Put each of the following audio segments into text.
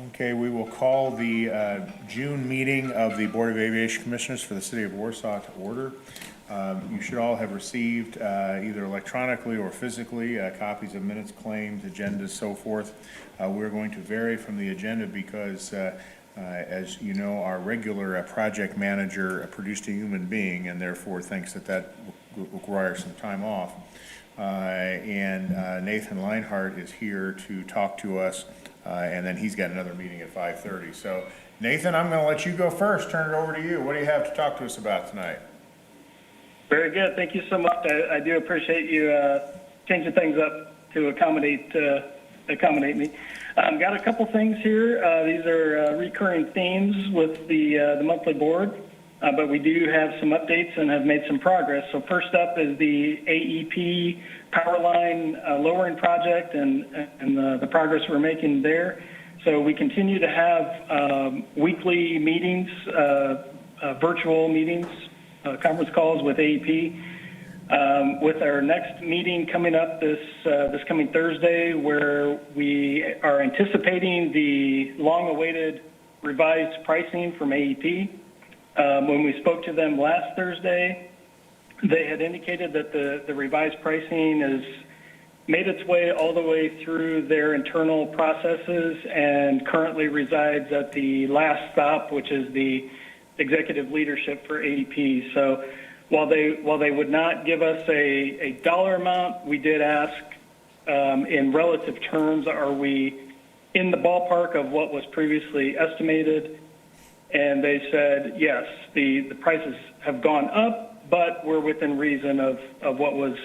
Okay, we will call the June meeting of the Board of Aviation Commissioners for the City of Warsaw to order. You should all have received either electronically or physically copies of minutes, claims, agendas, so forth. We're going to vary from the agenda because, as you know, our regular project manager produced a human being and therefore thinks that requires some time off. And Nathan Leinhardt is here to talk to us, and then he's got another meeting at 5:30. So, Nathan, I'm going to let you go first. Turn it over to you. What do you have to talk to us about tonight? Very good. Thank you so much. I do appreciate you changing things up to accommodate me. Got a couple things here. These are recurring themes with the monthly board, but we do have some updates and have made some progress. So first up is the AEP power line lowering project and the progress we're making there. So we continue to have weekly meetings, virtual meetings, conference calls with AEP. With our next meeting coming up this coming Thursday, where we are anticipating the long-awaited revised pricing from AEP. When we spoke to them last Thursday, they had indicated that the revised pricing has made its way all the way through their internal processes and currently resides at the last stop, which is the executive leadership for AEP. So while they would not give us a dollar amount, we did ask in relative terms, are we in the ballpark of what was previously estimated? And they said, yes, the prices have gone up, but we're within reason of what was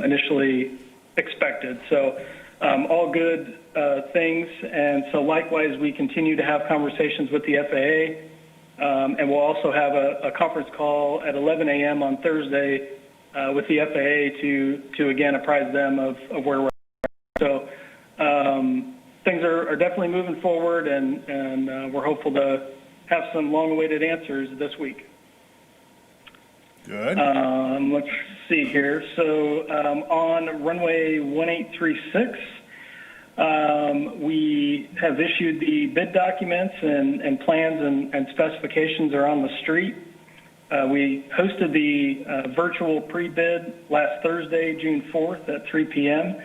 initially expected. So all good things. And so likewise, we continue to have conversations with the FAA. And we'll also have a conference call at 11 a.m. on Thursday with the FAA to again apprise them of where we're at. So things are definitely moving forward, and we're hopeful to have some long-awaited answers this week. Good. Let's see here. So on runway 1836, we have issued the bid documents and plans and specifications are on the street. We hosted the virtual pre-bid last Thursday, June 4th at 3 p.m.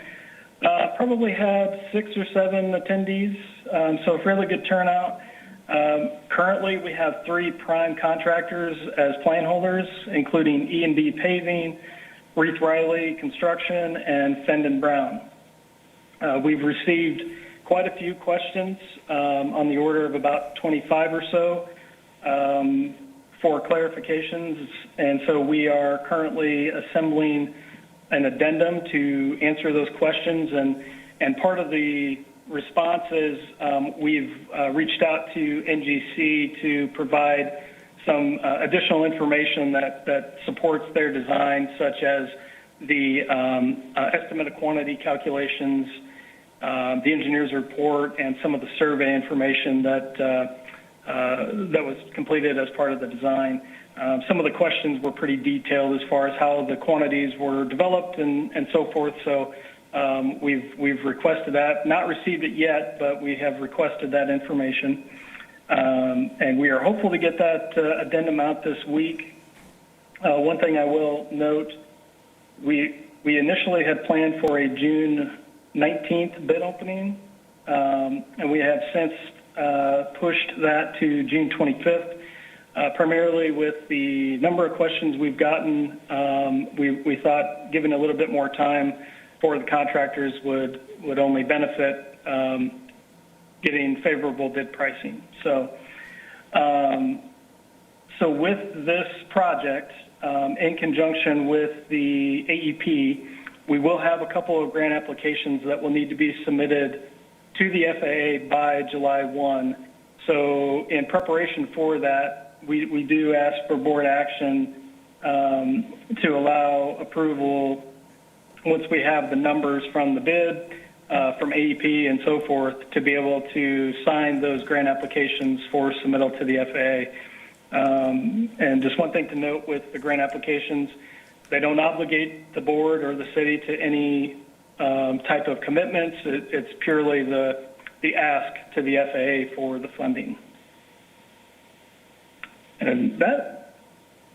Probably had 6 or 7 attendees, so a fairly good turnout. Currently, we have 3 prime contractors as plan holders, including E&B Paving, Reith Riley Construction, and Fendon Brown. We've received quite a few questions on the order of about 25 or so for clarifications, and so we are currently assembling an addendum to answer those questions, and part of the response is we've reached out to NGC to provide some additional information that supports their design, such as the estimate of quantity calculations, the engineer's report, and some of the survey information that was completed as part of the design. Some of the questions were pretty detailed as far as how the quantities were developed and so forth. So we've requested that, not received it yet, but we have requested that information. And we are hopeful to get that addendum out this week. One thing I will note, we initially had planned for a June 19th bid opening, and we have since pushed that to June 25th, primarily with the number of questions we've gotten. We thought giving a little bit more time for the contractors would only benefit getting favorable bid pricing. So with this project, in conjunction with the AEP, we will have a couple of grant applications that will need to be submitted to the FAA by July 1. So in preparation for that, we do ask for board action to allow approval once we have the numbers from the bid, from AEP and so forth, to be able to sign those grant applications for submittal to the FAA. And just one thing to note with the grant applications, they don't obligate the board or the city to any type of commitments. It's purely the the ask to the FAA for the funding. And that,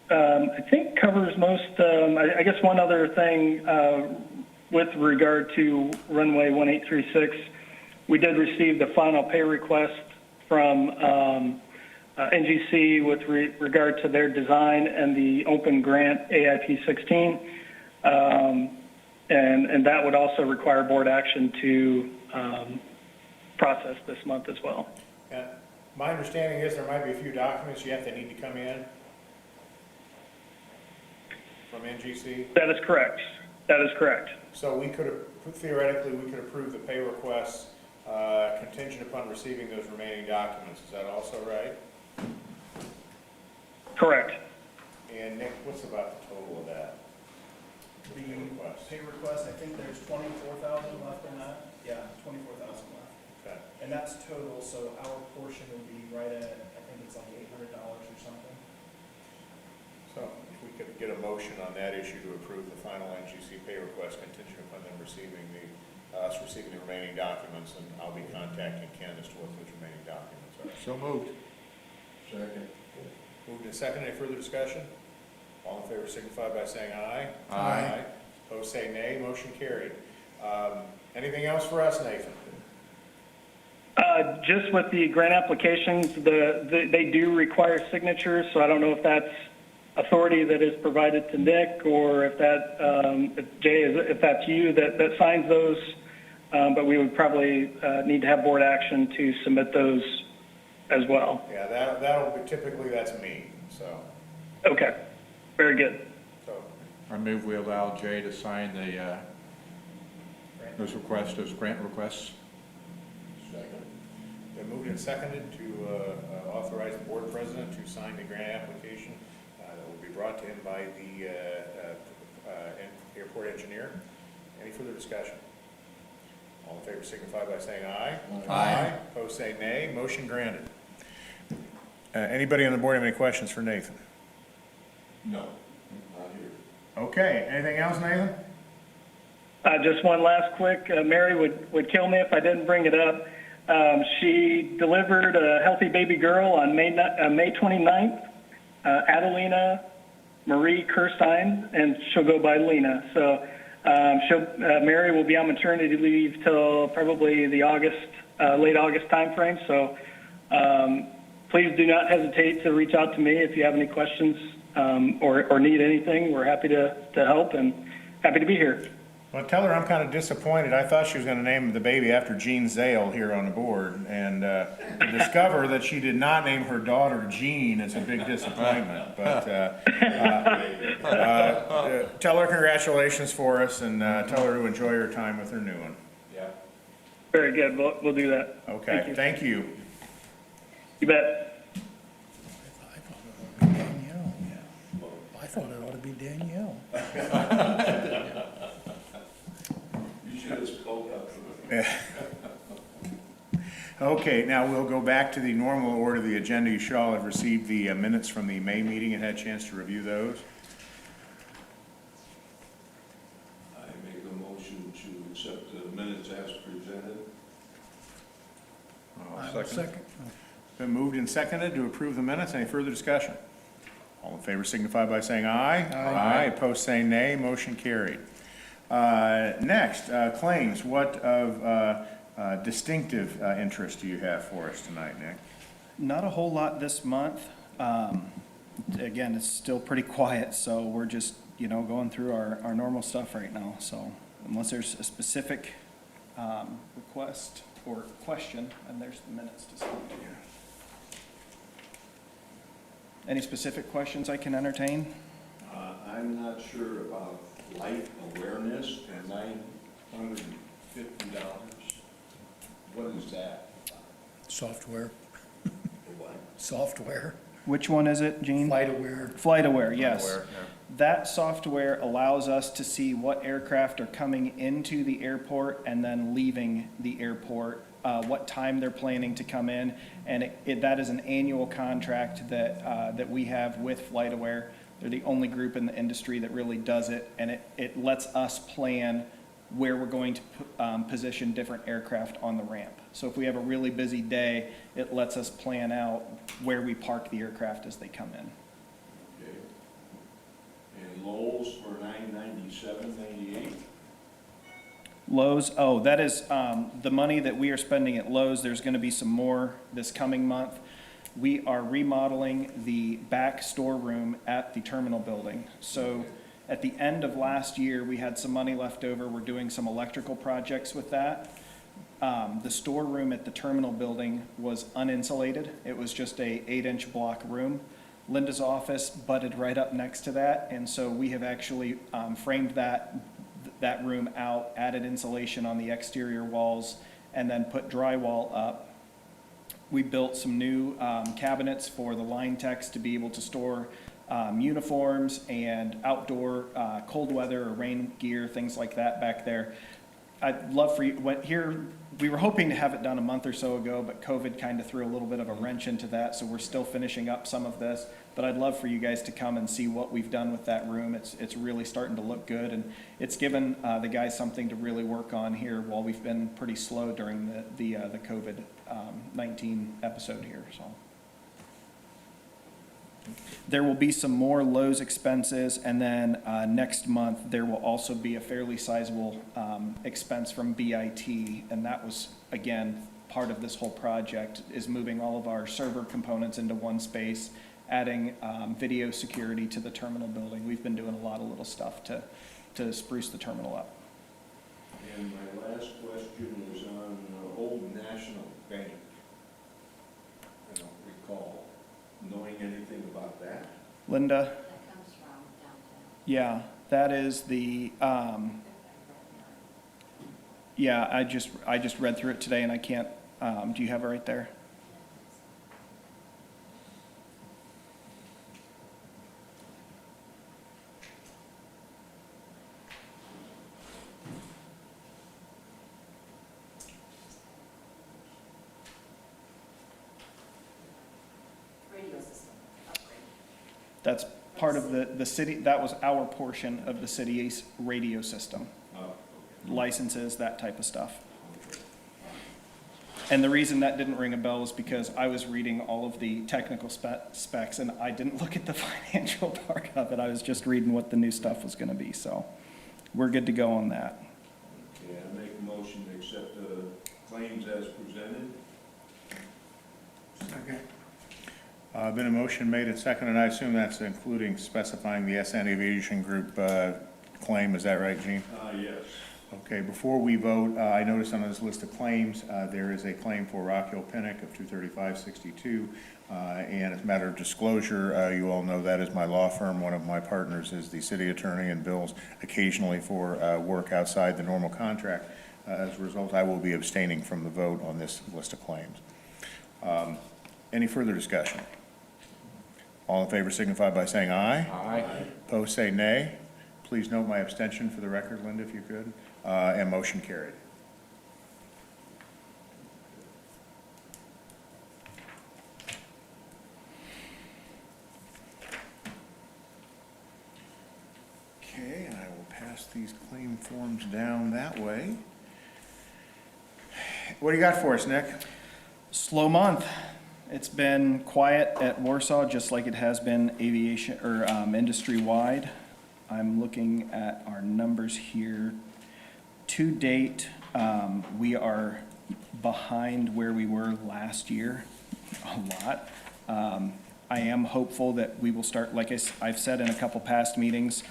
I think, covers most. I guess one other thing with regard to runway 1836, we did receive the final pay request from NGC with regard to their design and the open grant AIP 16. And that would also require board action to process this month as well. My understanding is there might be a few documents yet that need to come in from NGC. That is correct. That is correct. So we could have, theoretically, we could approve the pay requests contingent upon receiving those remaining documents. Is that also right? Correct. And Nick, what's about the total of that? The pay request, I think there's 24,000 left in that. Yeah, 24,000 left. Okay. And that's total, so our portion would be right at, I think it's like $800 or something. So if we could get a motion on that issue to approve the final NGC pay request contingent upon them receiving us receiving the remaining documents, and I'll be contacting Ken as to what those remaining documents are. So moved. Second. Moved and second. Any further discussion? All in favor signify by saying aye. Aye. Opposed say nay. Motion carried. Anything else for us, Nathan? Just with the grant applications, they do require signatures, so I don't know if that's authority that is provided to Nick, or if that, if Jay, if that's you that signs those, but we would probably need to have board action to submit those as well. Yeah, that'll be, typically that's me, so. Okay, very good. So, I move we allow Jay to sign those grant requests. second. Been moved and seconded to authorize the board president to sign the grant application that will be brought to him by the airport engineer. Any further discussion? All in favor signify by saying aye. Aye. Opposed say nay. Motion granted. Anybody on the board have any questions for Nathan? No, not here. Okay, anything else, Nathan? Just one last quick, Mary would kill me if I didn't bring it up. She delivered a healthy baby girl on May 29th, Adelina Marie Kirstein, and she'll go by Lena. So Mary will be on maternity leave till probably the late August timeframe. So please do not hesitate to reach out to me if you have any questions or need anything. We're happy to help and happy to be here. Well, tell her I'm kind of disappointed. I thought she was going to name the baby after Jean Zale here on the board, and to discover that she did not name her daughter Jean is a big disappointment. But tell her congratulations for us, and tell her to enjoy her time with her new one. Yeah. Very good. We'll do that. Okay, thank you. You bet. I thought it ought to be Danielle. You should have spoke up for it. Okay, now we'll go back to the normal order of the agenda. You should all have received the minutes from the May meeting and had a chance to review those. I make a motion to accept the minutes as presented. I will second. Been moved and seconded to approve the minutes. Any further discussion? All in favor signify by saying aye. Aye. Opposed say nay. Motion carried. Next, claims. What of distinctive interest do you have for us tonight, Nick? Not a whole lot this month. Again, it's still pretty quiet, so we're just, going through our normal stuff right now. So unless there's a specific request or question, and there's the minutes to sign. Any specific questions I can entertain? I'm not sure about light awareness and $950. What is that? Software. What? Software. Which one is it, Gene? FlightAware. FlightAware, yes. Aware, That software allows us to see what aircraft are coming into the airport and then leaving the airport, what time they're planning to come in. And that is an annual contract that we have with FlightAware. They're the only group in the industry that really does it, and it lets us plan where we're going to position different aircraft on the ramp. So if we have a really busy day, it lets us plan out where we park the aircraft as they come in. Okay. And Lowell's for $997.98. Lowe's, oh, that is the money that we are spending at Lowe's. There's going to be some more this coming month. We are remodeling the back storeroom at the terminal building. So at the end of last year, we had some money left over. We're doing some electrical projects with that. The storeroom at the terminal building was uninsulated. It was just a 8-inch block room. Linda's office butted right up next to that, and so we have actually framed that room out, added insulation on the exterior walls, and then put drywall up. We built some new cabinets for the line techs to be able to store uniforms and outdoor cold weather or rain gear, things like that back there. I'd love for you, we were hoping to have it done a month or so ago, but COVID kind of threw a little bit of a wrench into that, so we're still finishing up some of this. But I'd love for you guys to come and see what we've done with that room. It's really starting to look good, and it's given the guys something to really work on here while we've been pretty slow during the COVID-19 episode here, so. There will be some more Lowe's expenses, and then next month, there will also be a fairly sizable expense from BIT, and that was, again, part of this whole project, is moving all of our server components into one space, adding video security to the terminal building. We've been doing a lot of little stuff to spruce the terminal up. And my last question was on Old National Bank. I don't recall knowing anything about that. Linda? That comes from downtown. Yeah, that is the, yeah, I just read through it today and I can't, do you have it right there? Radio system upgrade. That's part of the city, that was our portion of the city's radio system. Oh, Licenses, that type of stuff. And the reason that didn't ring a bell is because I was reading all of the technical specs and I didn't look at the financial part of it. I was just reading what the new stuff was gonna be, so we're good to go on that. okay, I make a motion to accept the claims as presented. Been a motion made and seconded, and I assume that's including specifying the SN Aviation Group claim, is that right, Gene? Yes. Okay, before we vote, I noticed on this list of claims, there is a claim for Rock Hill Pinnock of $235.62. And as a matter of disclosure, you all know that is my law firm. One of my partners is the city attorney and bills occasionally for work outside the normal contract. As a result, I will be abstaining from the vote on this list of claims. Any further discussion? All in favor signify by saying aye. Aye. Opposed, say nay. Please note my abstention for the record, Linda, if you could. And motion carried. Okay, and I will pass these claim forms down that way. What do you got for us, Nick? Slow month. It's been quiet at Warsaw, just like it has been aviation, or industry-wide. I'm looking at our numbers here. To date, we are behind where we were last year, a lot. I am hopeful that we will start, like I've said in a couple past meetings,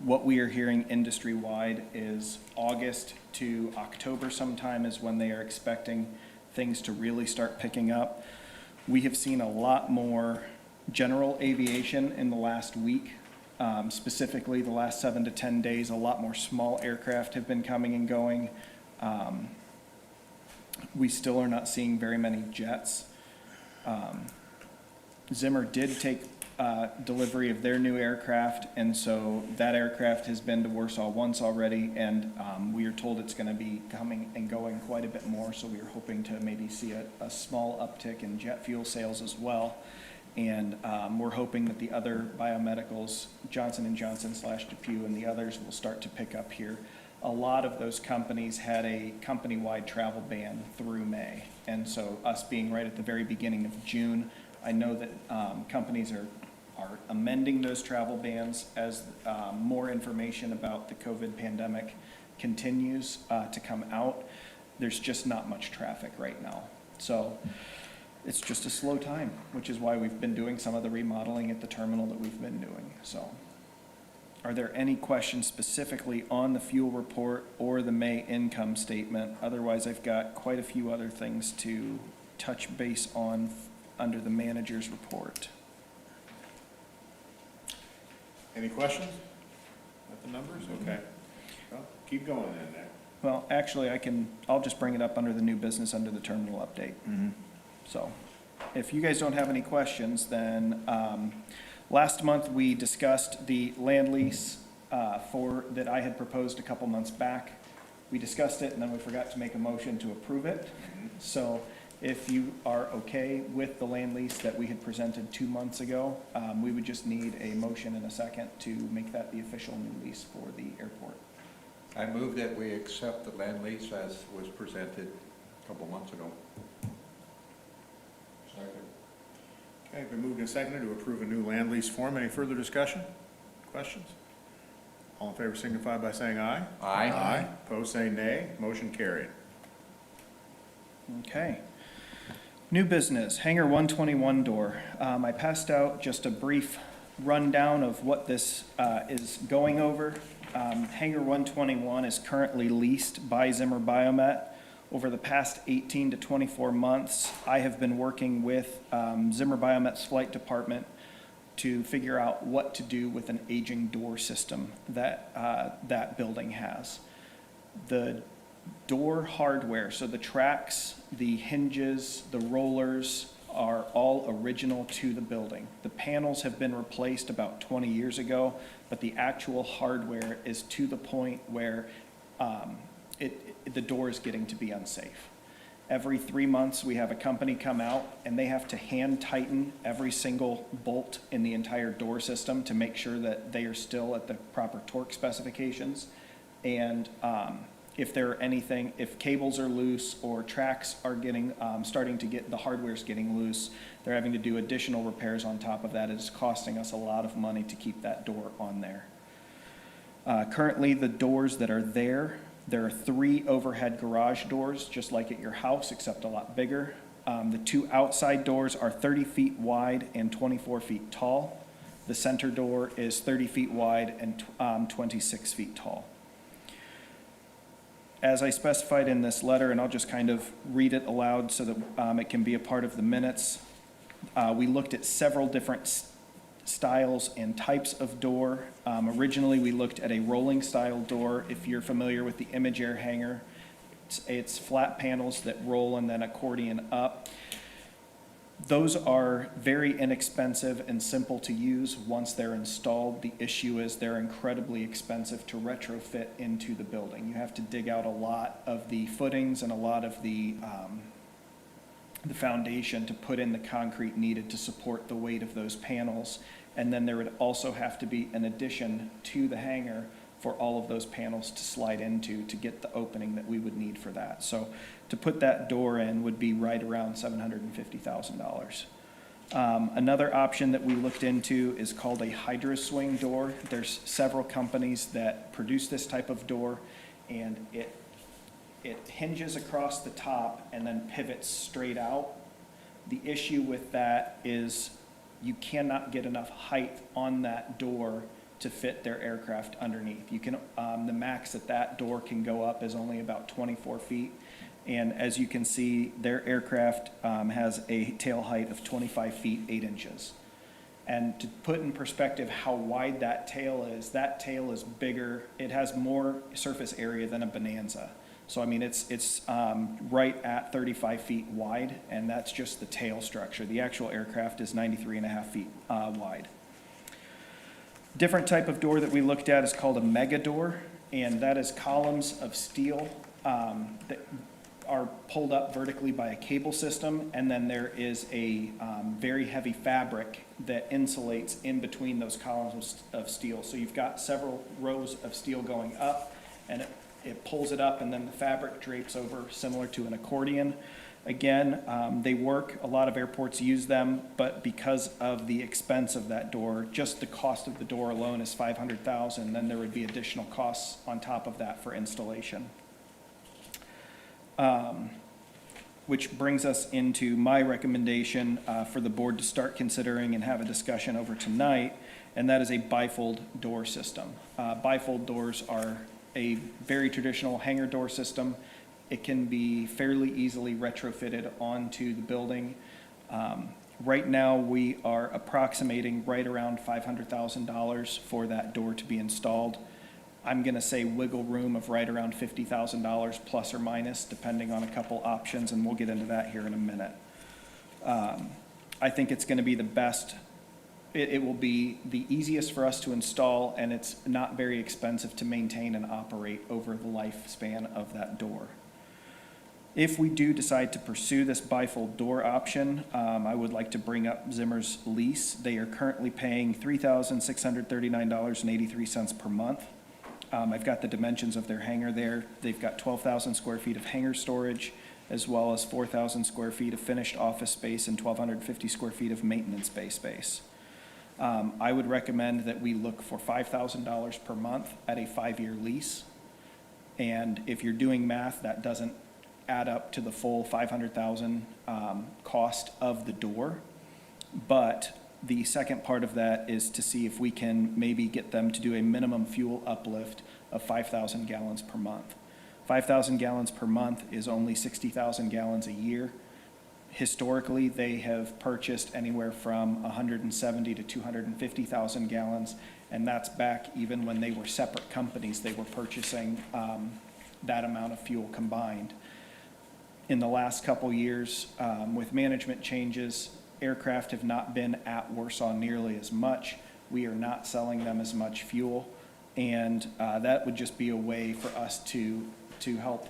what we are hearing industry-wide is August to October sometime is when they are expecting things to really start picking up. We have seen a lot more general aviation in the last week, specifically the last 7 to 10 days. A lot more small aircraft have been coming and going. We still are not seeing very many jets. Zimmer did take delivery of their new aircraft, and so that aircraft has been to Warsaw once already, and we are told it's going to be coming and going quite a bit more, so we are hoping to maybe see a small uptick in jet fuel sales as well. And we're hoping that the other biomedicals, Johnson & Johnson / DePuy and the others will start to pick up here. a lot of those companies had a company-wide travel ban through May. And so us being right at the very beginning of June, I know that companies are amending those travel bans as more information about the COVID pandemic continues to come out. There's just not much traffic right now. So it's just a slow time, which is why we've been doing some of the remodeling at the terminal that we've been doing. So are there any questions specifically on the fuel report or the May income statement? Otherwise, I've got quite a few other things to touch base on under the manager's report. Any questions? At the numbers? Okay. Well, keep going then, Nick. Well, actually, I'll just bring it up under the new business, under the terminal update. So, if you guys don't have any questions, then, last month we discussed the land lease, that I had proposed a couple months back. We discussed it and then we forgot to make a motion to approve it. So, if you are okay with the land lease that we had presented 2 months ago, we would just need a motion and a second to make that the official new lease for the airport. I move that we accept the land lease as was presented a couple months ago. Second. Okay, been moved and seconded to approve a new land lease form. Any further discussion? Questions? All in favor signify by saying aye. Aye. Aye. Opposed, say nay. Motion carried. Okay. New business, hangar 121 door. I passed out just a brief rundown of what this is going over. Hangar 121 is currently leased by Zimmer Biomet. Over the past 18 to 24 months, I have been working with Zimmer Biomet's flight department to figure out what to do with an aging door system that that building has. The door hardware, so the tracks, the hinges, the rollers are all original to the building. The panels have been replaced about 20 years ago, but the actual hardware is to the point where the door is getting to be unsafe. Every 3 months, we have a company come out and they have to hand tighten every single bolt in the entire door system to make sure that they are still at the proper torque specifications. And if cables are loose or tracks are getting, starting to get, the hardware's getting loose, they're having to do additional repairs on top of that. It's costing us a lot of money to keep that door on there. Currently, the doors that are there are 3 overhead garage doors, just like at your house, except a lot bigger. The 2 outside doors are 30 feet wide and 24 feet tall. The center door is 30 feet wide and 26 feet tall. As I specified in this letter, and I'll just kind of read it aloud so that it can be a part of the minutes, we looked at several different styles and types of door. Originally, we looked at a rolling style door. If you're familiar with the Imager hangar, it's flat panels that roll and then accordion up. Those are very inexpensive and simple to use once they're installed. The issue is they're incredibly expensive to retrofit into the building. You have to dig out a lot of the footings and a lot of the foundation to put in the concrete needed to support the weight of those panels. And then there would also have to be an addition to the hangar for all of those panels to slide into to get the opening that we would need for that. So to put that door in would be right around $750,000. Another option that we looked into is called a hydro swing door. There's several companies that produce this type of door, and it hinges across the top and then pivots straight out. The issue with that is you cannot get enough height on that door to fit their aircraft underneath. You can, the max that door can go up is only about 24 feet. And as you can see, their aircraft has a tail height of 25 feet, 8 inches. And to put in perspective how wide that tail is bigger. It has more surface area than a Bonanza. So, I mean, it's right at 35 feet wide, and that's just the tail structure. The actual aircraft is 93.5 feet wide. Different type of door that we looked at is called a mega door, and that is columns of steel that are pulled up vertically by a cable system, and then there is a very heavy fabric that insulates in between those columns of steel. So you've got several rows of steel going up, and it pulls it up and then the fabric drapes over, similar to an accordion. Again, they work, a lot of airports use them, but because of the expense of that door, just the cost of the door alone is $500,000, then there would be additional costs on top of that for installation. Which brings us into my recommendation for the board to start considering and have a discussion over tonight, and that is a bifold door system. Bifold doors are a very traditional hangar door system. It can be fairly easily retrofitted onto the building. Right now, we are approximating right around $500,000 for that door to be installed. I'm gonna say wiggle room of right around $50,000 plus or minus, depending on a couple options, and we'll get into that here in a minute. I think it's gonna be the best. It will be the easiest for us to install, and it's not very expensive to maintain and operate over the lifespan of that door. If we do decide to pursue this bifold door option, I would like to bring up Zimmer's lease. They are currently paying $3,639.83 per month. I've got the dimensions of their hangar there. They've got 12,000 square feet of hangar storage, as well as 4,000 square feet of finished office space and 1,250 square feet of maintenance bay space. I would recommend that we look for $5,000 per month at a 5-year lease. And if you're doing math, that doesn't add up to the full $500,000 cost of the door. But the second part of that is to see if we can maybe get them to do a minimum fuel uplift of 5,000 gallons per month. 5,000 gallons per month is only 60,000 gallons a year. Historically, they have purchased anywhere from 170 to 250,000 gallons, and that's back even when they were separate companies. They were purchasing that amount of fuel combined. In the last couple years, with management changes, aircraft have not been at Warsaw nearly as much. We are not selling them as much fuel, and that would just be a way for us to help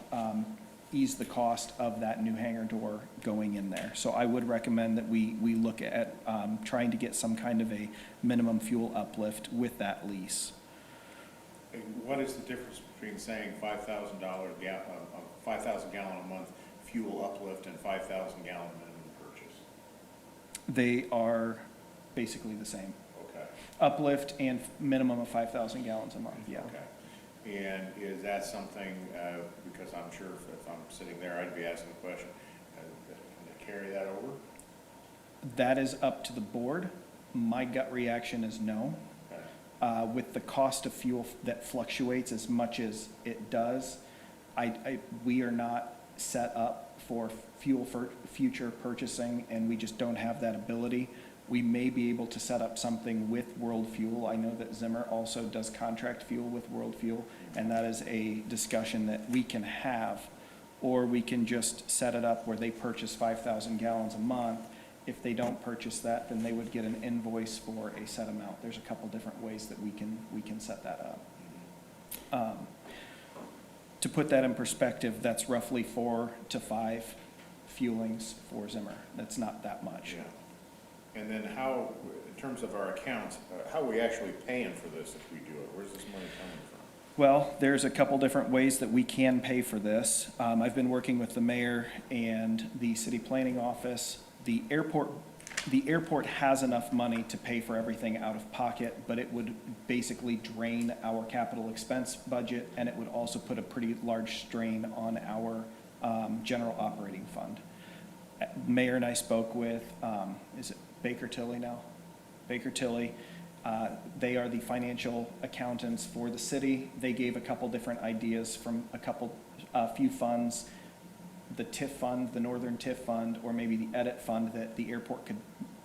ease the cost of that new hangar door going in there. So I would recommend that we look at trying to get some kind of a minimum fuel uplift with that lease. Hey, what is the difference between saying $5,000 5,000 gallon a month fuel uplift and 5,000 gallon minimum purchase? They are basically the same. Okay. Uplift and minimum of 5,000 gallons a month, yeah. Okay. And is that something, because I'm sure if I'm sitting there, I'd be asking the question, can they carry that over? That is up to the board. My gut reaction is no. Okay. With the cost of fuel that fluctuates as much as it does, we are not set up for fuel for future purchasing, and we just don't have that ability. We may be able to set up something with World Fuel. I know that Zimmer also does contract fuel with World Fuel, and that is a discussion that we can have, or we can just set it up where they purchase 5,000 gallons a month. If they don't purchase that, then they would get an invoice for a set amount. There's a couple different ways that we can set that up. To put that in perspective, that's roughly 4 to 5 fuelings for Zimmer. That's not that much. Yeah. And then how, in terms of our accounts, how are we actually paying for this if we do it? Where's this money coming from? Well, there's a couple different ways that we can pay for this. I've been working with the mayor and the city planning office. The airport has enough money to pay for everything out of pocket, but it would basically drain our capital expense budget, and it would also put a pretty large strain on our general operating fund. Mayor and I spoke with, is it Baker Tilly now? Baker Tilly. They are the financial accountants for the city. They gave a couple different ideas from a few funds, the TIF fund, the Northern TIF fund, or maybe the edit fund, that the airport could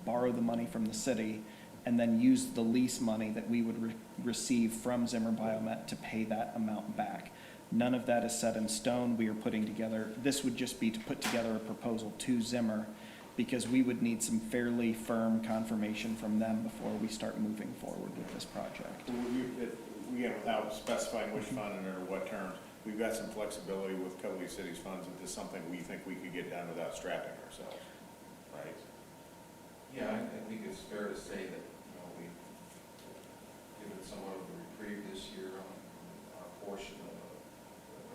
borrow the money from the city and then use the lease money that we would receive from Zimmer Biomet to pay that amount back. None of that is set in stone. We are putting together, this would just be to put together a proposal to Zimmer, because we would need some fairly firm confirmation from them before we start moving forward with this project. Again, without specifying which fund and under what terms, we've got some flexibility with a couple of these cities' funds, and this is something we think we could get done without strapping ourselves, right? Yeah, I think it's fair to say that, we've given somewhat of a reprieve this year on our portion of the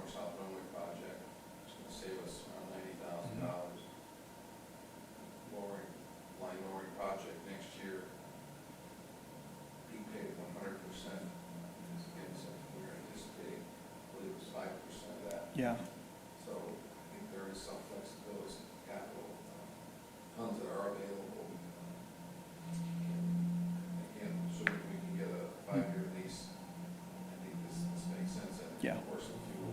Yeah, So I think there is some flexibility in capital funds that are available. Again, assuming we can get a 5-year lease, I think this makes sense. And Yeah. of course, the fuel,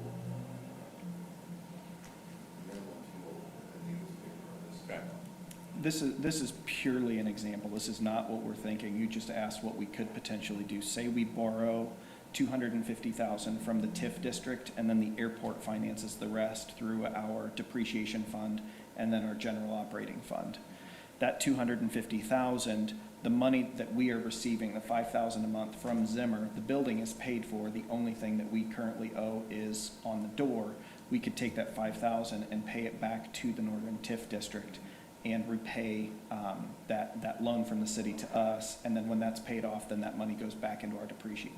minimum fuel, I think is a big part of this. Okay. this is purely an example. This is not what we're thinking. You just asked what we could potentially do. Say we borrow $250,000 from the TIF district, and then the airport finances the rest through our depreciation fund and then our general operating fund. That $250,000, the money that we are receiving, the $5,000 a month from Zimmer, the building is paid for. The only thing that we currently owe is on the door. We could take that $5,000 and pay it back to the Northern TIF district and repay that loan from the city to us. And then when that's paid off, then that money goes back into our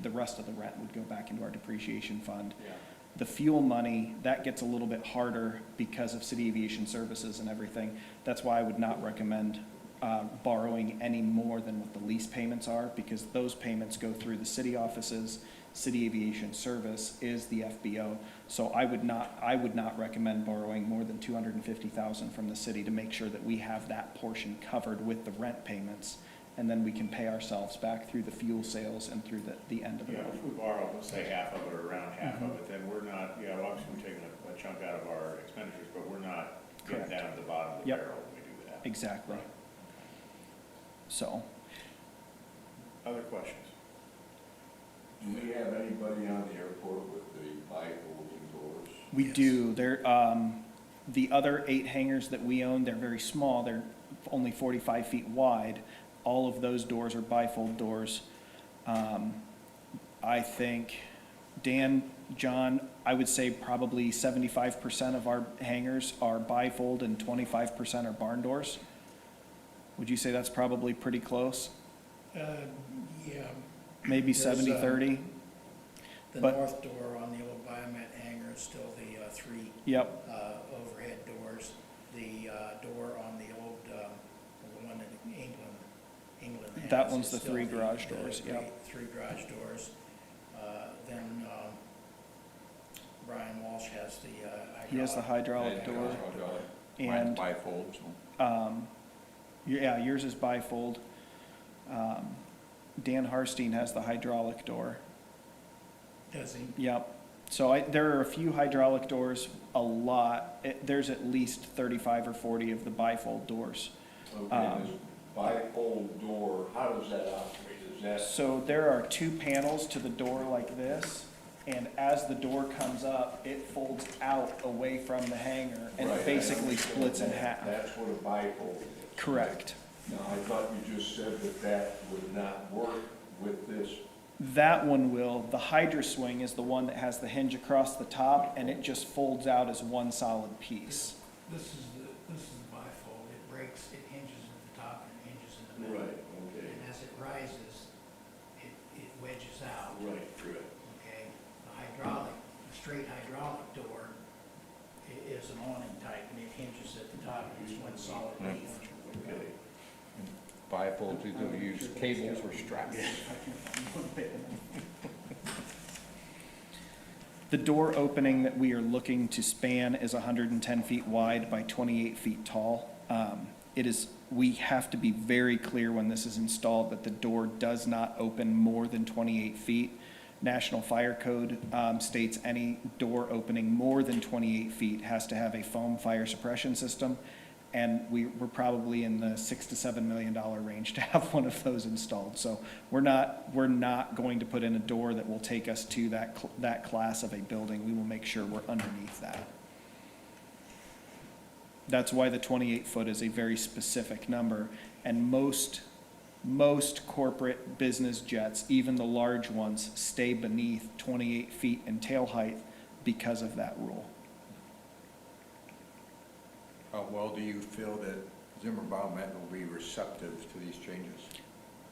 the rest of the rent would go back into our depreciation fund. Yeah. The fuel money, that gets a little bit harder because of city aviation services and everything. That's why I would not recommend borrowing any more than what the lease payments are, because those payments go through the city offices. City aviation service is the FBO. So I would not recommend borrowing more than $250,000 from the city to make sure that we have that portion covered with the rent payments. And then we can pay ourselves back through the fuel sales and through the end of the Yeah, month. if we borrow, let's say half of it or around half of it, then we're not, yeah, well, obviously we're taking a chunk out of our expenditures, but we're not getting Correct. down to the bottom of the Yep. barrel when we do that. Exactly. So, Other questions? Do we have anybody on the airport with the bifolding doors? we do, the other 8 hangars that we own, they're very small, they're only 45 feet wide. All of those doors are bifold doors. I think, Dan, John, I would say probably 75% of our hangars are bifold and 25% are barn doors. Would you say that's probably pretty close? Yeah, Maybe There's, 70-30? the But- north door on the old Biomet hangar is still the 3 Yep, overhead doors. The door on the old, the one that England has. That one's is the still 3 garage doors, three- yep. 3 garage doors. Then Brian Walsh has the hydraulic. he has the hydraulic Yeah, door. hydraulic. And- Mine's bifold, so. Yeah, yours is bifold. Dan Harstein has the hydraulic door. Does he? Yep. So there are a few hydraulic doors, a lot. There's at least 35 or 40 of the bifold doors. Okay, this bifold door, how does that operate? Is that, So there are 2 panels to the door like this, and as the door comes up, it folds out away from the hangar, and Right, it I basically splits in half. that's what a bifold is? Correct. Now, I thought you just said that that would not work with this. That one will. The Hydra Swing is the one that has the hinge across the top, and it just folds out as one solid piece. This is the bifold. It breaks, it hinges at the top and it hinges in the middle. Okay. And as it rises, it wedges out, Right, good. okay? The straight hydraulic door is an awning type, and it hinges at the top, and it's one solid piece. Okay. Bifolds, either use cables or straps. The door opening that we are looking to span is 110 feet wide by 28 feet tall. We have to be very clear when this is installed that the door does not open more than 28 feet. National Fire Code states any door opening more than 28 feet has to have a foam fire suppression system. And we're probably in the $6 to $7 million range to have one of those installed. So we're not going to put in a door that will take us to that class of a building. We will make sure we're underneath that. That's why the 28 foot is a very specific number. And most corporate business jets, even the large ones, stay beneath 28 feet in tail height because of that rule. How well do you feel that Zimmer Biomet will be receptive to these changes?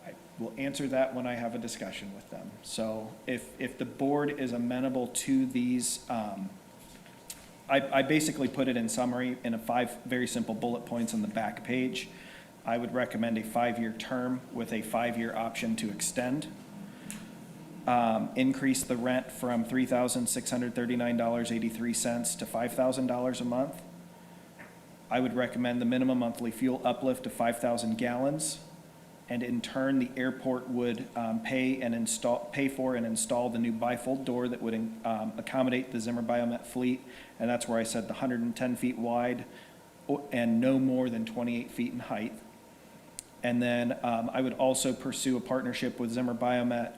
I will answer that when I have a discussion with them. So if the board is amenable to these, I basically put it in summary in 5 very simple bullet points on the back page. I would recommend a 5-year term with a 5-year option to extend. increase the rent from $3,639.83 to $5,000 a month. I would recommend the minimum monthly fuel uplift of 5,000 gallons. And in turn, the airport would pay for and install the new bifold door that would accommodate the Zimmer Biomet fleet. And that's where I said the 110 feet wide and no more than 28 feet in height. And then I would also pursue a partnership with Zimmer Biomet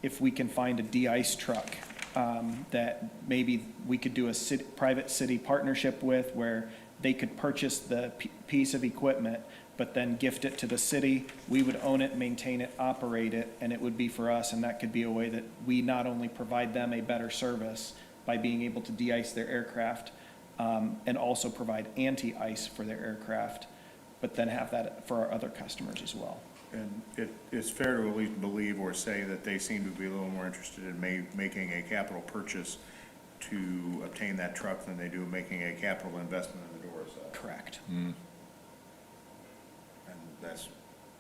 if we can find a de-ice truck that maybe we could do a private city partnership with, where they could purchase the piece of equipment but then gift it to the city. We would own it, maintain it, operate it, and it would be for us. And that could be a way that we not only provide them a better service by being able to de-ice their aircraft, and also provide anti-ice for their aircraft, but then have that for our other customers as well. And it's fair to at least believe or say that they seem to be a little more interested in making a capital purchase to obtain that truck than they do making a capital investment in the door itself. Correct. And that's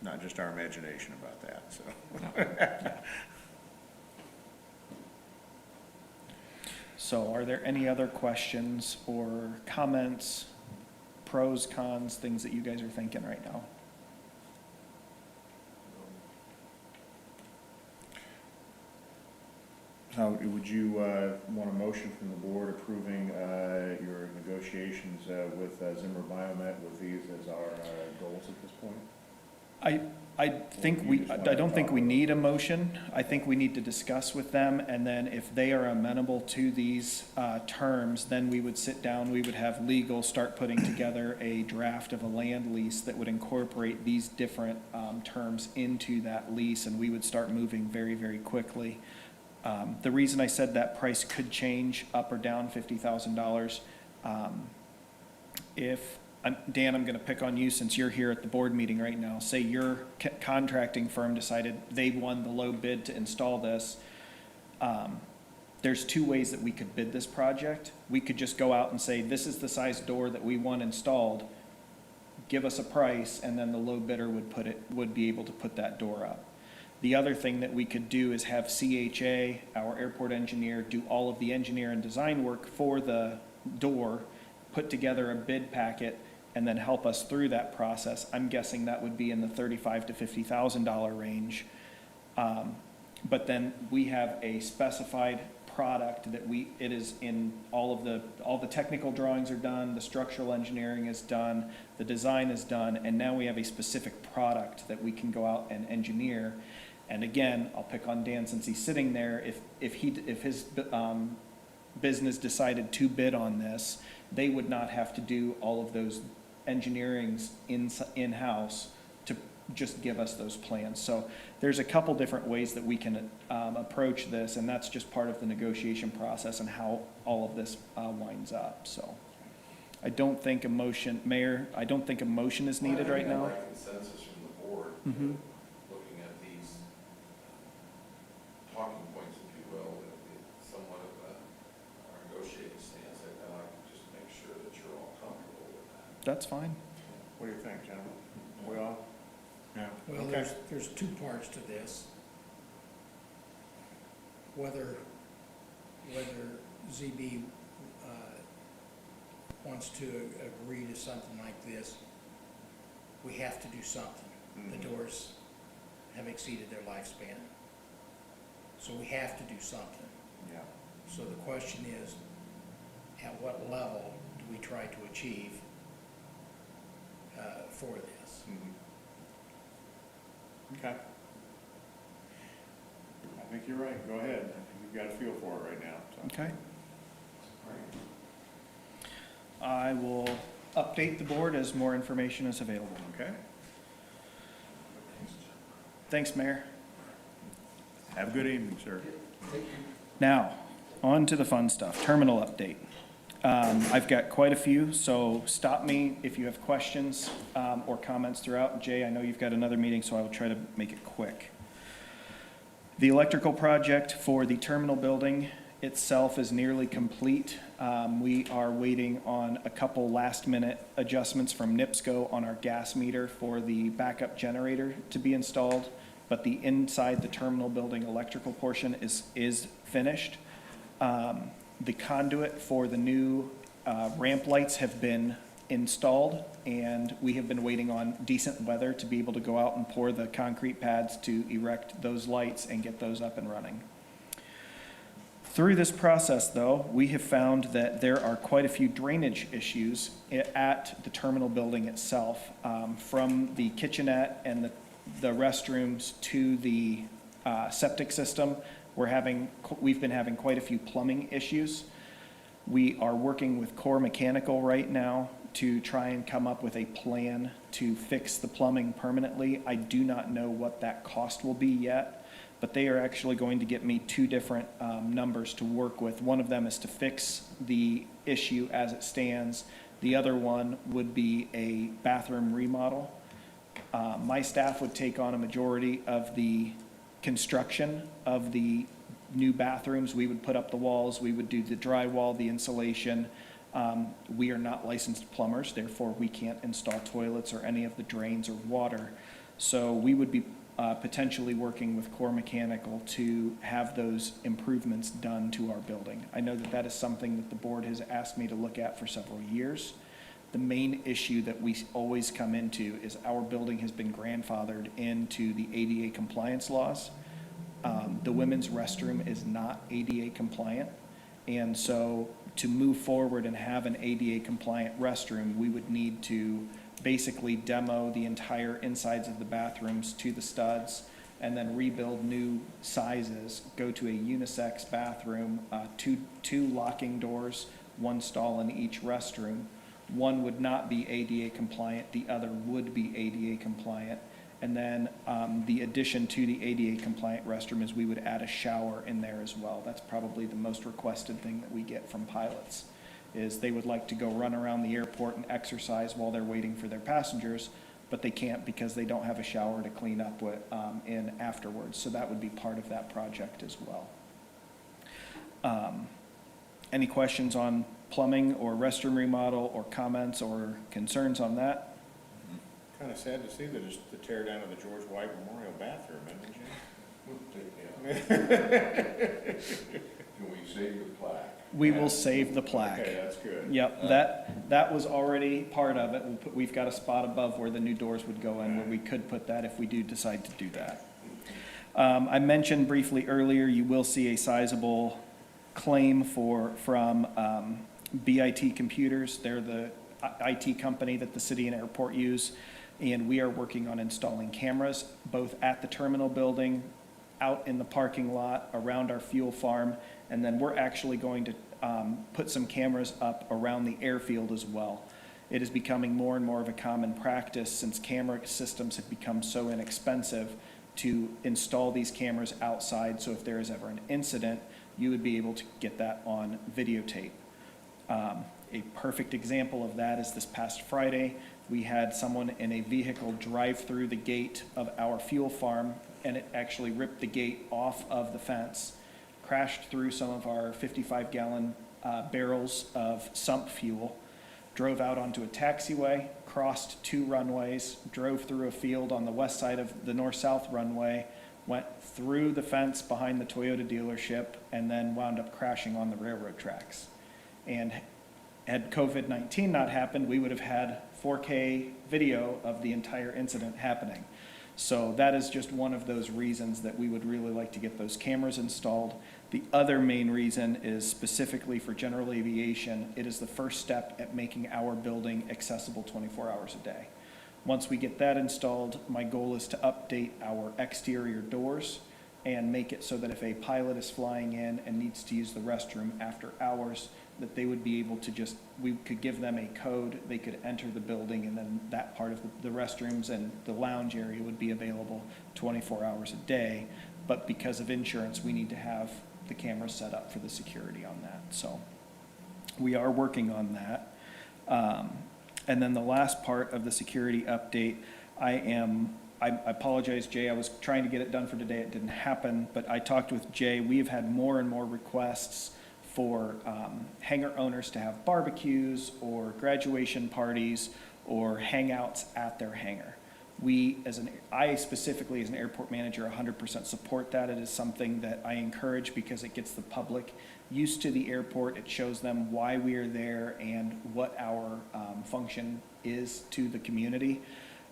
not just our imagination about that, so. So are there any other questions or comments, pros, cons, things that you guys are thinking right now? So would you want a motion from the board approving your negotiations with Zimmer Biomet with these as our goals at this point? I don't think we need a motion. I think we need to discuss with them, and then if they are amenable to these terms, then we would sit down, we would have legal start putting together a draft of a land lease that would incorporate these different terms into that lease, and we would start moving very, very quickly. The reason I said that price could change up or down $50,000, Dan, I'm going to pick on you since you're here at the board meeting right now. Say your contracting firm decided they won the low bid to install this. There's two ways that we could bid this project. We could just go out and say, this is the size door that we want installed. Give us a price, and then the low bidder would be able to put that door up. The other thing that we could do is have CHA, our airport engineer, do all of the engineer and design work for the door, put together a bid packet, and then help us through that process. I'm guessing that would be in the $35,000 to $50,000 range. But then we have a specified product that it is in all the technical drawings are done, the structural engineering is done, the design is done, and now we have a specific product that we can go out and engineer. And again, I'll pick on Dan since he's sitting there. If his business decided to bid on this, they would not have to do all of those engineerings in-house to just give us those plans. So there's a couple different ways that we can approach this, and that's just part of the negotiation process and how all of this winds up. So I don't think Mayor, I don't think a motion is needed right now. I think I'd like consensus from the board, Mhm. looking at these talking points, if you will, it's somewhat of our negotiating stance. I'd like to just make sure that you're all comfortable with that. That's fine. What do you think, gentlemen? We all? Yeah. Well, Okay. there's two parts to this. Whether ZB wants to agree to something like this, we have to do something. The doors have exceeded their lifespan. So we have to do something. Yeah. So the question is, at what level do we try to achieve for this? Okay. I think you're right. Go ahead. I think you've got a feel for it right now. So. Okay. I will update the board as more information is available. Okay. Thanks, Mayor. Have a good evening, sir. Now, on to the fun stuff, terminal update. I've got quite a few, so stop me if you have questions or comments throughout. Jay, I know you've got another meeting, so I will try to make it quick. The electrical project for the terminal building itself is nearly complete. We are waiting on a couple last-minute adjustments from NIPSCO on our gas meter for the backup generator to be installed. but the inside the terminal building electrical portion is finished. The conduit for the new ramp lights have been installed, and we have been waiting on decent weather to be able to go out and pour the concrete pads to erect those lights and get those up and running. Through this process, though, we have found that there are quite a few drainage issues at the terminal building itself, from the kitchenette and the restrooms to the septic system. We've been having quite a few plumbing issues. We are working with Core Mechanical right now to try and come up with a plan to fix the plumbing permanently. I do not know what that cost will be yet, but they are actually going to get me two different numbers to work with. One of them is to fix the issue as it stands. The other one would be a bathroom remodel. My staff would take on a majority of the construction of the new bathrooms. We would put up the walls, we would do the drywall, the insulation. We are not licensed plumbers, therefore we can't install toilets or any of the drains or water. So we would be potentially working with Core Mechanical to have those improvements done to our building. I know that that is something that the board has asked me to look at for several years. The main issue that we always come into is our building has been grandfathered into the ADA compliance laws. The women's restroom is not ADA compliant. And so to move forward and have an ADA compliant restroom, we would need to basically demo the entire insides of the bathrooms to the studs and then rebuild new sizes, go to a unisex bathroom, two locking doors, one stall in each restroom. One would not be ADA compliant, the other would be ADA compliant. And then the addition to the ADA compliant restroom is we would add a shower in there as well. That's probably the most requested thing that we get from pilots, is they would like to go run around the airport and exercise while they're waiting for their passengers, but they can't because they don't have a shower to clean up with, in afterwards. So that would be part of that project as well. Any questions on plumbing or restroom remodel or comments or concerns on that? Kind of sad to see the tear down of the George White Memorial bathroom, isn't it, Jim? We'll take it. Can we save the plaque? We will save the plaque. Okay, that's good. Yep, that was already part of it. We've got a spot above where the new doors would go in where we could put that if we do decide to do that. I mentioned briefly earlier, you will see a sizable claim from BIT Computers. They're the IT company that the city and airport use, and we are working on installing cameras both at the terminal building, out in the parking lot, around our fuel farm, and then we're actually going to put some cameras up around the airfield as well. It is becoming more and more of a common practice since camera systems have become so inexpensive to install these cameras outside, so if there is ever an incident, you would be able to get that on videotape. A perfect example of that is this past Friday, we had someone in a vehicle drive through the gate of our fuel farm, and it actually ripped the gate off of the fence, crashed through some of our 55-gallon barrels of sump fuel, drove out onto a taxiway, crossed 2 runways, drove through a field on the west side of the north-south runway, went through the fence behind the Toyota dealership, and then wound up crashing on the railroad tracks. And had COVID-19 not happened, we would have had 4K video of the entire incident happening. So that is just one of those reasons that we would really like to get those cameras installed. The other main reason is specifically for general aviation. It is the first step at making our building accessible 24 hours a day. Once we get that installed, my goal is to update our exterior doors and make it so that if a pilot is flying in and needs to use the restroom after hours, that they would be able to just, we could give them a code, they could enter the building, and then that part of the restrooms and the lounge area would be available 24 hours a day. But because of insurance, we need to have the cameras set up for the security on that. So we are working on that. And then the last part of the security update, I apologize, Jay, I was trying to get it done for today, it didn't happen, but I talked with Jay. We have had more and more requests for hangar owners to have barbecues or graduation parties or hangouts at their hangar. I specifically as an airport manager 100% support that. It is something that I encourage because it gets the public used to the airport. It shows them why we are there and what our function is to the community.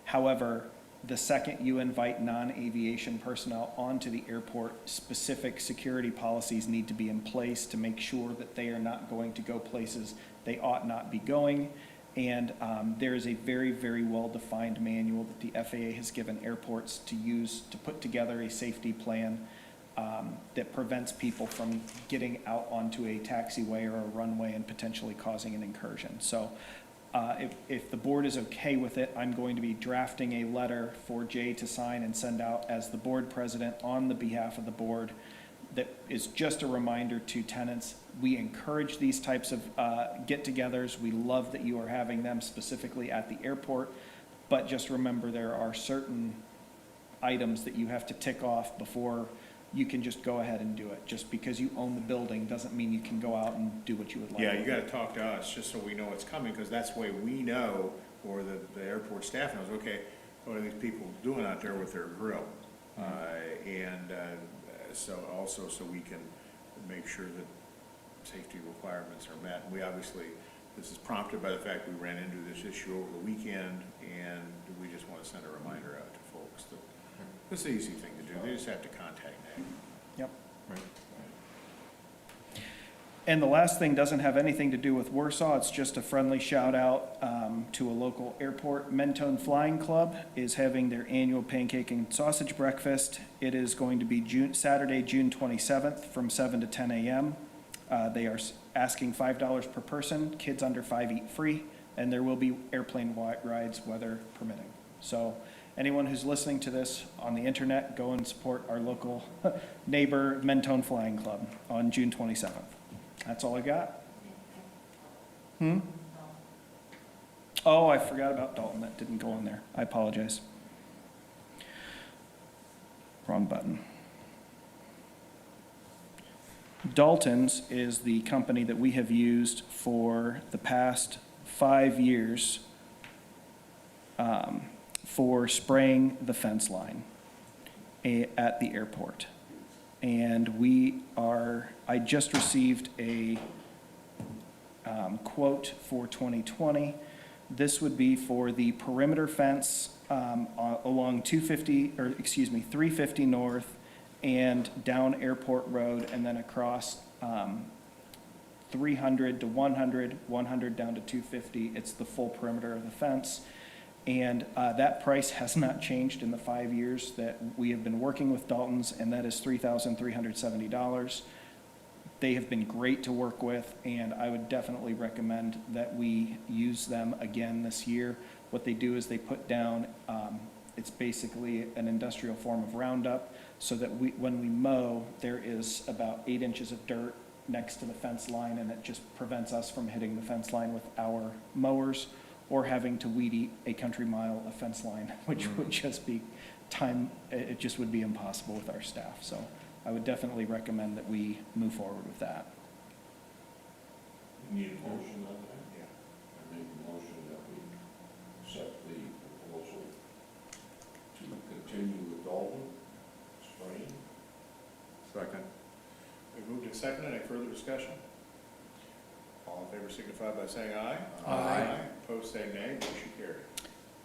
However, the second you invite non-aviation personnel onto the airport, specific security policies need to be in place to make sure that they are not going to go places they ought not be going. And there is a very, very well-defined manual that the FAA has given airports to use to put together a safety plan that prevents people from getting out onto a taxiway or a runway and potentially causing an incursion. So if the board is okay with it, I'm going to be drafting a letter for Jay to sign and send out as the board president on the behalf of the board. That is just a reminder to tenants. We encourage these types of get-togethers. We love that you are having them specifically at the airport, but just remember there are certain items that you have to tick off before you can just go ahead and do it. Just because you own the building doesn't mean you can go out and do what you would like. Yeah, you gotta talk to us, just so we know what's coming, because that's the way we know, or the airport staff knows, okay, what are these people doing out there with their grill? So also, so we can make sure that safety requirements are met. We obviously, this is prompted by the fact we ran into this issue over the weekend, and we just want to send a reminder out to folks that it's an easy thing to do. They just have to contact me. Yep. And the last thing doesn't have anything to do with Warsaw. It's just a friendly shout out to a local airport. Mentone Flying Club is having their annual pancake and sausage breakfast. It is going to be Saturday, June 27th from 7 to 10 a.m. They are asking $5 per person. Kids under 5 eat free, and there will be airplane rides, weather permitting. So anyone who's listening to this on the internet, go and support our local neighbor Mentone Flying Club on June 27th. That's all I got. Oh, I forgot about Dalton. That didn't go on there. I apologize. Wrong button. Dalton's is the company that we have used for the past 5 years for spraying the fence line at the airport. And I just received a quote for 2020. This would be for the perimeter fence along 350 North and down Airport Road, and then across 300 to 100, 100 down to 250. It's the full perimeter of the fence. And that price has not changed in the 5 years that we have been working with Dalton's, and that is $3,370. They have been great to work with, and I would definitely recommend that we use them again this year. What they do is they put down, it's basically an industrial form of Roundup, so that when we mow, there is about 8 inches of dirt next to the fence line, and it just prevents us from hitting the fence line with our mowers or having to weed eat a country mile of fence line, which would just be it just would be impossible with our staff. So I would definitely recommend that we move forward with that. You need a motion on that? Yeah. I make a motion that we accept the proposal to continue with Dalton spraying. Second. We moved and seconded. Any further discussion? All in favor signify by saying aye. Aye. Opposed, say nay. Motion carried.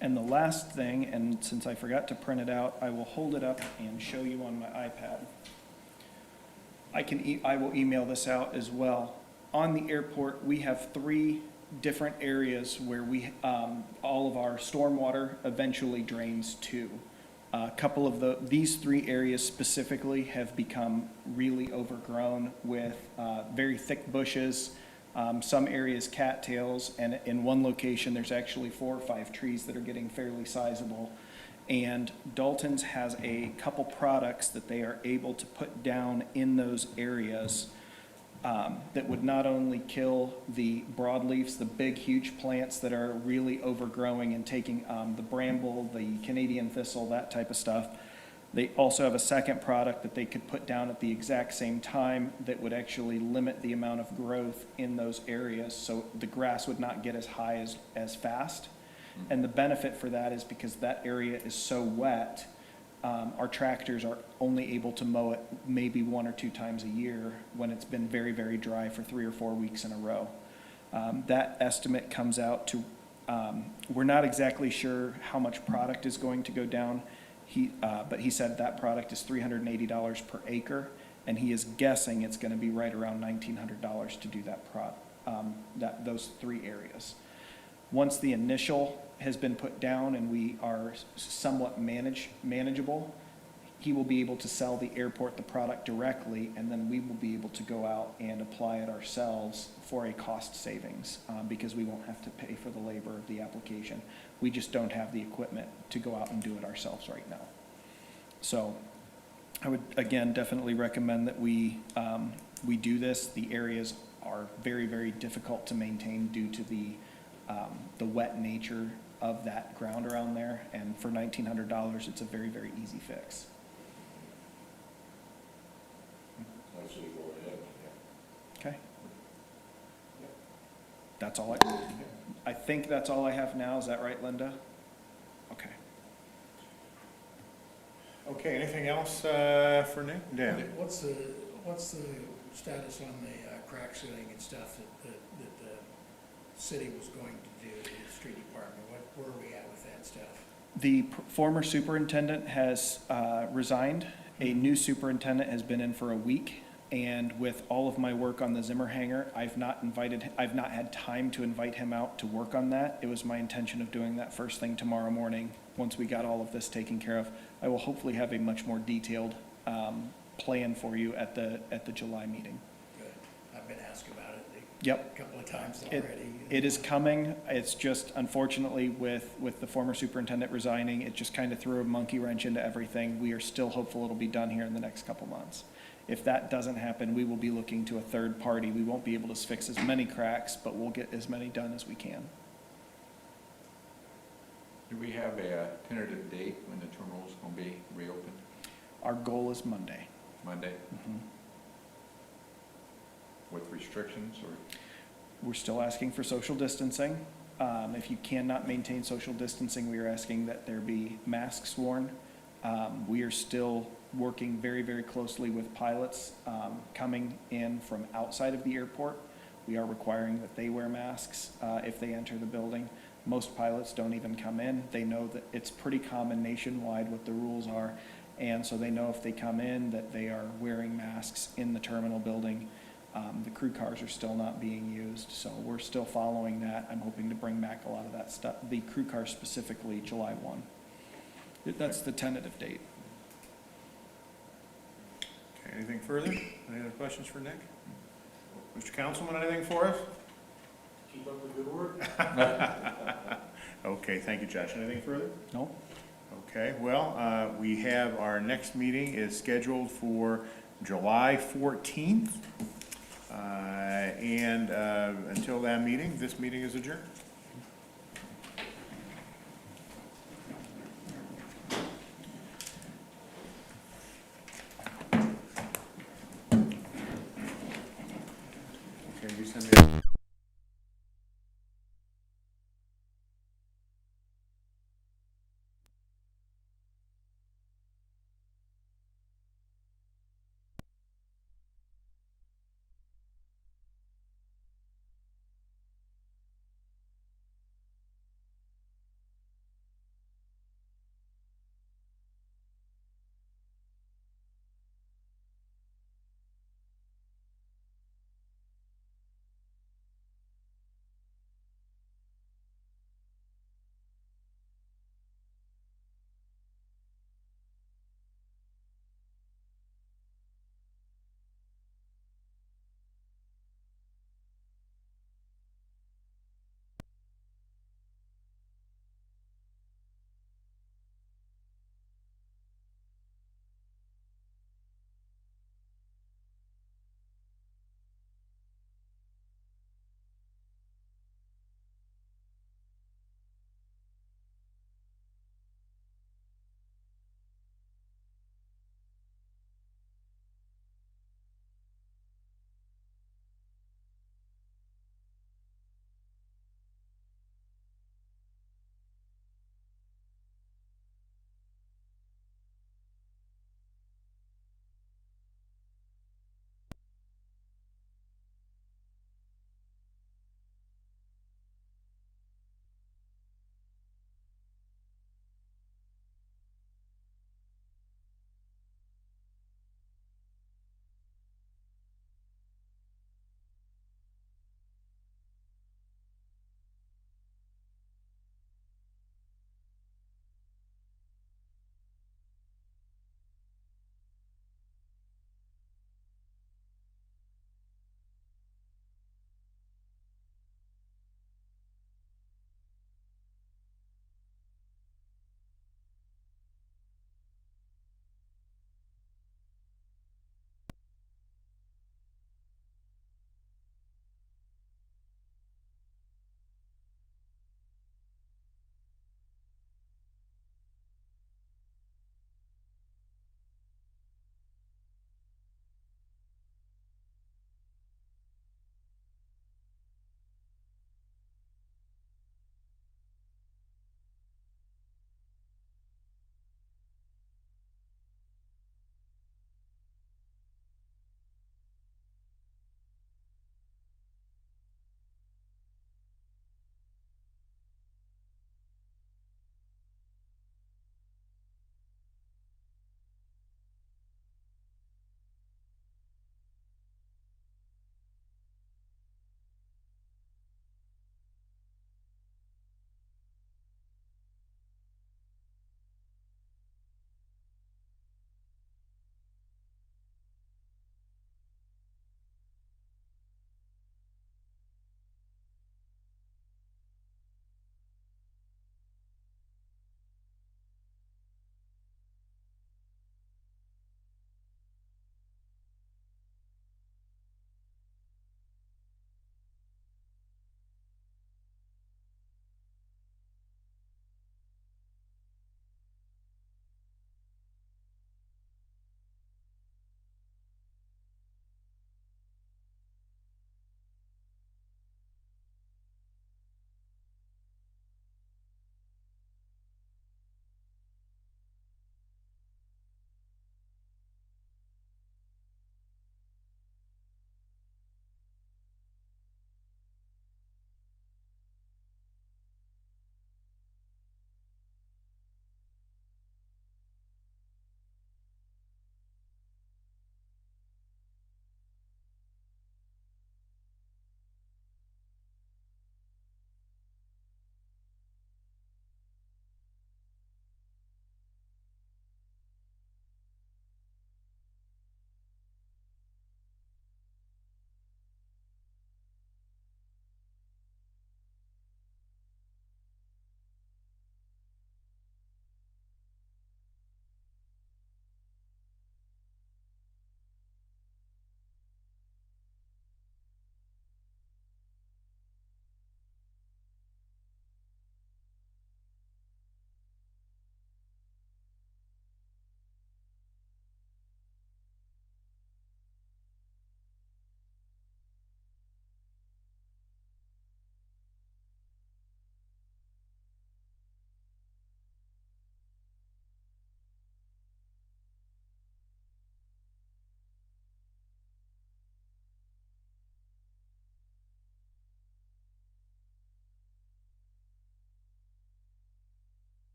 And the last thing, and since I forgot to print it out, I will hold it up and show you on my iPad. I will email this out as well. On the airport, we have 3 different areas where all of our stormwater eventually drains to. A couple of these 3 areas specifically have become really overgrown with very thick bushes. Some areas cattails, and in one location there's actually 4 or 5 trees that are getting fairly sizable. And Dalton's has a couple products that they are able to put down in those areas that would not only kill the broadleafs, the big huge plants that are really overgrowing and taking the bramble, the Canadian thistle, that type of stuff. They also have a second product that they could put down at the exact same time that would actually limit the amount of growth in those areas, so the grass would not get as high as fast. And the benefit for that is because that area is so wet, our tractors are only able to mow it maybe 1 or 2 times a year when it's been very, very dry for 3 or 4 weeks in a row. That estimate comes out to, we're not exactly sure how much product is going to go down. But he said that product is $380 per acre, and he is guessing it's gonna be right around $1,900 to do those 3 areas. Once the initial has been put down and we are somewhat manageable, he will be able to sell the airport the product directly, and then we will be able to go out and apply it ourselves for a cost savings, because we won't have to pay for the labor of the application. We just don't have the equipment to go out and do it ourselves right now. So I would, again, definitely recommend that we do this. The areas are very, very difficult to maintain due to the wet nature of that ground around there, and for $1,900, it's a very, very easy fix. I say go ahead. Okay? That's all I think that's all I have now. Is that right, Linda? Okay. Okay, anything else for Nick? Dan? What's the status on the crack sealing and stuff that the city was going to do, the street department? Where are we at with that stuff? The former superintendent has resigned. A new superintendent has been in for a week, and with all of my work on the Zimmer hangar, I've not had time to invite him out to work on that. It was my intention of doing that first thing tomorrow morning, once we got all of this taken care of. I will hopefully have a much more detailed plan for you at the July meeting. Good. I've been asked about it Yep. a couple of times already. It is coming. It's just unfortunately with the former superintendent resigning, it just kind of threw a monkey wrench into everything. We are still hopeful it'll be done here in the next couple months. If that doesn't happen, we will be looking to a third party. We won't be able to fix as many cracks, but we'll get as many done as we can. Do we have a tentative date when the terminal is going to be reopened? Our goal is Monday. Monday, Mhm. with restrictions or? We're still asking for social distancing. If you cannot maintain social distancing, we are asking that there be masks worn. We are still working very, very closely with pilots coming in from outside of the airport. We are requiring that they wear masks if they enter the building. Most pilots don't even come in. They know that it's pretty common nationwide what the rules are, and so they know if they come in that they are wearing masks in the terminal building. The crew cars are still not being used, so we're still following that. I'm hoping to bring back a lot of that stuff, the crew cars specifically, July 1. That's the tentative date. Okay, anything further? Any other questions for Nick? Mr. Councilman, anything for us? Keep up the good work. Okay, thank you, Josh. Anything further? No? Okay, well, we have our next meeting is scheduled for July 14th. And until that meeting, this meeting is adjourned. Okay, you send me